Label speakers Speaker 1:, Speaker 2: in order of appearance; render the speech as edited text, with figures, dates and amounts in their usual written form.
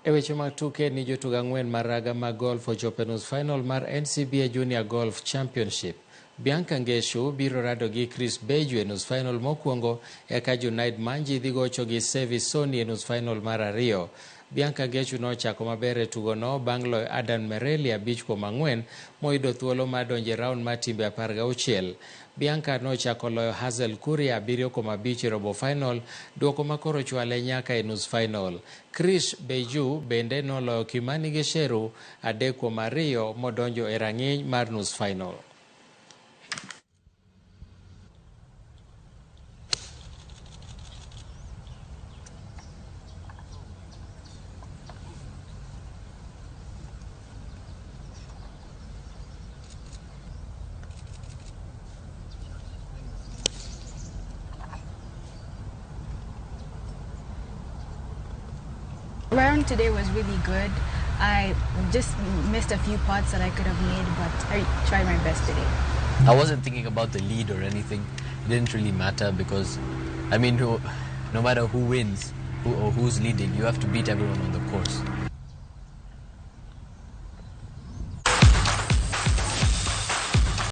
Speaker 1: E weche mag tuke ni jotugo ang'wen mar raga mag golf ochopo e nus final mar NCBA Junior Golf Championship. BIanca Ngecu biro rado gi Krish Beiju e nus final mokuongo, eka Junaid Manji dhi gocho gi Sevi Soni e nus final mar ariyo. BIanca Ngecu nochako maber e tugono bang' loyo Adan Mereli 5-4 moyudo thuolo mar donjo e raund mar timbe 16. BIanca nochako loyo Hazel Kuria 7-5 e robo final, duoko makoro chwale nyaka e nus final. Krish Beiju bende noloyo Kimani Gesheru 3-2 modonjo e rang'iny mar nus final.
Speaker 2: Round today was really good. I just missed a few putts that I could have made, but I tried my best today.
Speaker 3: I wasn't thinking about the lead or anything. It didn't really matter because, I mean, no matter who wins or who's leading, you have to beat everyone on the course.